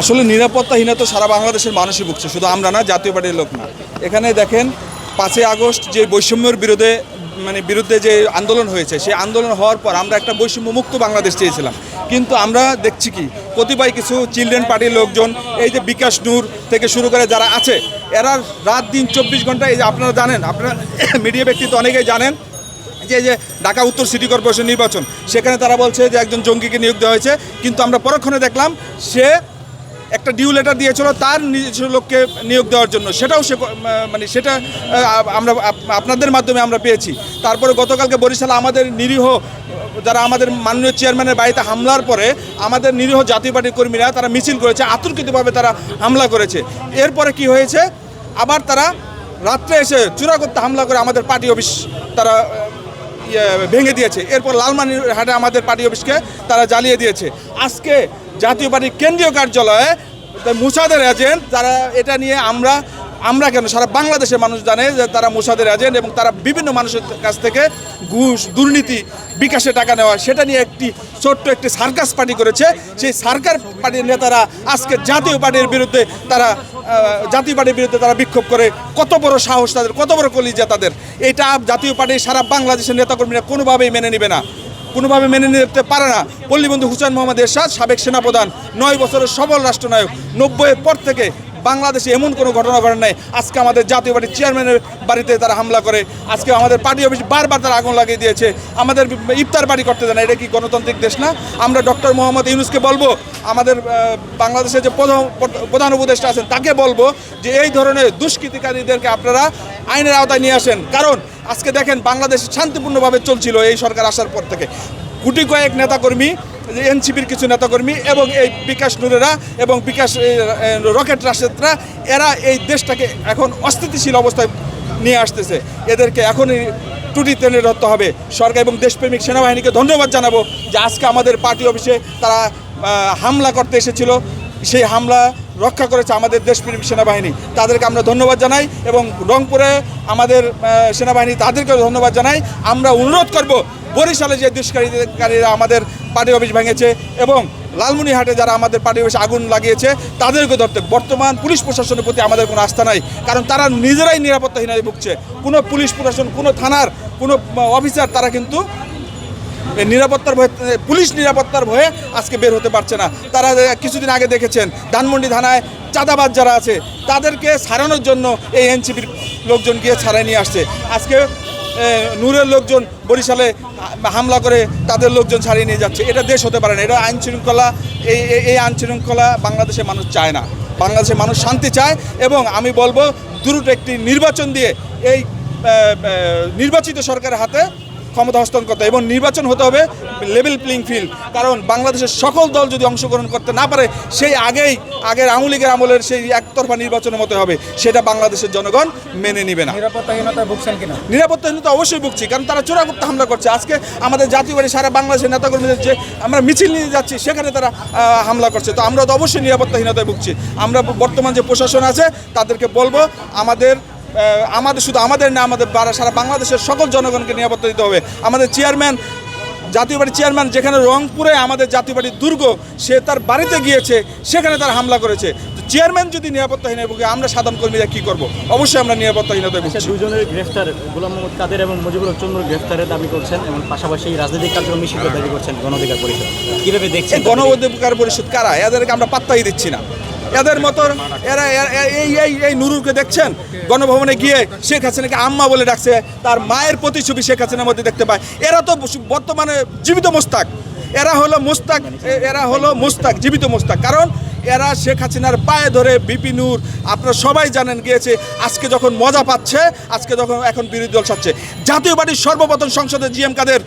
আসলে নিরাপত্তাহীনতা সারা বাংলাদেশের মানুষই ভুগছে, শুধু আমরা না, জাতীয় পার্টির লোক না। এখানে দেখেন 5ই আগস্ট যে বৈষম্যের বিরুদ্ধে যে আন্দোলন হয়েছে, সেই আন্দোলন হওয়ার পর আমরা একটা বৈষম্য মুক্ত বাংলাদেশ চেয়েছিলাম। কিন্তু আমরা দেখছি কি কতিপয় কিছু চিলড্রেন পার্টির লোকজন, এই যে বিকাশ নূর থেকে শুরু করে যারা আছে, এরা রাত দিন 24 ঘন্টা, এই যে আপনারা জানেন, আপনারা মিডিয়া ব্যক্তিত্ব অনেকেই জানেন যে ঢাকা উত্তর সিটি কর্পোরেশন নির্বাচন, সেখানে তারা বলছে যে একজন জঙ্গিকে নিয়োগ দেওয়া হয়েছে, কিন্তু আমরা পরক্ষণে দেখলাম সে একটা ডিউ লেটার দিয়েছিল তার নিজস্ব লোককে নিয়োগ দেওয়ার জন্য, সেটাও সে সেটা আমরা আপনাদের মাধ্যমে আমরা পেয়েছি। তারপরে গতকালকে বরিশালে আমাদের নিরীহ যারা আমাদের মাননীয় চেয়ারম্যানের বাড়িতে হামলার পরে আমাদের নিরীহ জাতীয় পার্টির কর্মীরা তারা মিছিল করেছে, আতঙ্কিতভাবে তারা হামলা করেছে। এরপরে কি হয়েছে, আবার তারা রাত্রে এসে চূড়া করতে হামলা করে আমাদের পার্টি অফিস তারা ভেঙে দিয়েছে। এরপর লালমানিরহাটে আমাদের পার্টি অফিসকে তারা জ্বালিয়ে দিয়েছে। আজকে জাতীয় পার্টির কেন্দ্রীয় কার্যালয়ে মোসাদের এজেন্ট, যারা এটা নিয়ে আমরা কেন সারা বাংলাদেশের মানুষ জানে যে তারা মোসাদের এজেন্ট, এবং তারা বিভিন্ন মানুষের কাছ থেকে ঘুষ, দুর্নীতি, বিকাশে টাকা নেওয়া, সেটা নিয়ে ছোট্ট একটি সার্কাস পার্টি করেছে। সেই সার্কাস পার্টির নেতারা আজকে জাতীয় পার্টির বিরুদ্ধে তারা বিক্ষোভ করে। কত বড় সাহস তাদের, কত বড় কলিজা তাদের! এটা জাতীয় পার্টির সারা বাংলাদেশের নেতাকর্মীরা কোনোভাবেই মেনে নেবে না, কোনোভাবে মেনে নিতে পারে না। পল্লীবন্ধু হুসেইন মোহাম্মদ এরশাদ, সাবেক সেনাপ্রধান, 9 বছরের সফল রাষ্ট্রনায়ক, 90-এর পর থেকে বাংলাদেশে এমন কোনো ঘটনা ঘটে নাই। আজকে আমাদের জাতীয় পার্টির চেয়ারম্যানের বাড়িতে তারা হামলা করে, আজকে আমাদের পার্টি অফিস বারবার তারা আগুন লাগিয়ে দিয়েছে, আমাদের ইফতার পার্টি করতে দেয় না। এটা কি গণতান্ত্রিক দেশ না? আমরা ডক্টর মোহাম্মদ ইউনূসকে বলবো, আমাদের বাংলাদেশের যে প্রধান উপদেষ্টা আছেন তাকে বলবো যে এই ধরনের দুষ্কৃতিকারীদেরকে আপনারা আইনের আওতায় নিয়ে আসেন। কারণ আজকে দেখেন বাংলাদেশ শান্তিপূর্ণভাবে চলছিল এই সরকার আসার পর থেকে। গুটি কয়েক নেতাকর্মী, এনসিপির কিছু নেতাকর্মী এবং এই বিকাশ নূরেরা এবং বিকাশ রকেট রাশেদরা, এরা এই দেশটাকে এখন অস্থিতিশীল অবস্থায় নিয়ে আসতেছে। এদেরকে এখনই টুটি টেনে ধরতে হবে। সরকার এবং দেশপ্রেমিক সেনাবাহিনীকে ধন্যবাদ জানাবো যে আজকে আমাদের পার্টি অফিসে তারা হামলা করতে এসেছিল, সেই হামলা রক্ষা করেছে আমাদের দেশপ্রেমিক সেনাবাহিনী, তাদেরকে আমরা ধন্যবাদ জানাই। এবং রংপুরে আমাদের সেনাবাহিনী, তাদেরকেও ধন্যবাদ জানাই। আমরা অনুরোধ করব বরিশালে যে দুষ্কৃতিকারীরা আমাদের পার্টি অফিস ভেঙেছে এবং লালমনিরহাটে যারা আমাদের পার্টি অফিসে আগুন লাগিয়েছে তাদেরকে ধরতে। বর্তমান পুলিশ প্রশাসনের প্রতি আমাদের কোনো আস্থা নাই, কারণ তারা নিজেরাই নিরাপত্তাহীনতায় ভুগছে। কোনো পুলিশ প্রশাসন, কোনো থানার কোনো অফিসার তারা কিন্তু পুলিশ নিরাপত্তার ভয়ে আজকে বের হতে পারছে না। তারা কিছুদিন আগে দেখেছেন ধানমন্ডি থানায় চাঁদাবাজ যারা আছে তাদেরকে ছাড়ানোর জন্য এই এনসিপির লোকজন গিয়ে ছাড়াই নিয়ে আসছে। আজকে নূরের লোকজন বরিশালে হামলা করে তাদের লোকজন ছাড়িয়ে নিয়ে যাচ্ছে। এটা দেশ হতে পারে না। এটা আইনশৃঙ্খলা, এই আইনশৃঙ্খলা বাংলাদেশের মানুষ চায় না। বাংলাদেশের মানুষ শান্তি চায়। এবং আমি বলবো দ্রুত একটি নির্বাচন দিয়ে এই নির্বাচিত সরকারের হাতে ক্ষমতা হস্তান্তর করতে, এবং নির্বাচন হতে হবে লেভেল প্লেইং ফিল্ড। কারণ বাংলাদেশের সকল দল যদি অংশগ্রহণ করতে না পারে, সেই আগের আওয়ামী লীগের আমলের সেই একতরফা নির্বাচনের মতো হবে, সেটা বাংলাদেশের জনগণ মেনে নেবে না। নিরাপত্তাহীনতায় ভুগছেন কিনা? নিরাপত্তাহীনতা অবশ্যই ভুগছি, কারণ তারা চোরা করতে হামলা করছে। আজকে আমাদের জাতীয় পার্টি সারা বাংলাদেশের নেতাকর্মীদের যে আমরা মিছিল নিয়ে যাচ্ছি সেখানে তারা হামলা করছে। তো আমরা তো অবশ্যই নিরাপত্তাহীনতায় ভুগছি। আমরা বর্তমান যে প্রশাসন আছে তাদেরকে বলবো আমাদের শুধু আমাদের না, আমাদের সারা বাংলাদেশের সকল জনগণকে নিরাপত্তা দিতে হবে। আমাদের চেয়ারম্যান, জাতীয় পার্টির চেয়ারম্যান যেখানে রংপুরে আমাদের জাতীয় পার্টির দুর্গ, সে তার বাড়িতে গিয়েছে, সেখানে তার হামলা করেছে। চেয়ারম্যান যদি নিরাপত্তাহীনতায় ভুগে, আমরা সাধারণ কর্মীরা কী করবো? অবশ্যই আমরা নিরাপত্তাহীনতায় ভুগছি। দুজনের গ্রেফতার, গোলাম মোহাম্মদ কাদের এবং মুজিবুর চন্দ্র গ্রেফতারের দাবি করছেন এবং পাশাপাশি রাজনৈতিক কার্যক্রম নিষিদ্ধের দাবি করছেন গণ অধিকার পরিষদ। কীভাবে দেখছেন? গণ অধিকার পরিষদ কারা? এদেরকে আমরা পাত্তাই দিচ্ছি না। এদের মতো এরা এই নুরুলকে দেখছেন গণভবনে গিয়ে শেখ হাসিনাকে আম্মা বলে ডাকছে, তার মায়ের প্রতিছবি শেখ হাসিনার মধ্যে দেখতে পায়। এরা তো বর্তমানে জীবিত মোস্তাক। এরা হলো মোস্তাক, জীবিত মোস্তাক। কারণ এরা শেখ হাসিনার পায়ে ধরে বিপি নূর, আপনারা সবাই জানেন, গিয়েছে। আজকে যখন মজা পাচ্ছে, আজকে যখন এখন বিরোধী দল ছাড়ছে, জাতীয় পার্টির সর্বপ্রথম সংসদে জিএম কাদের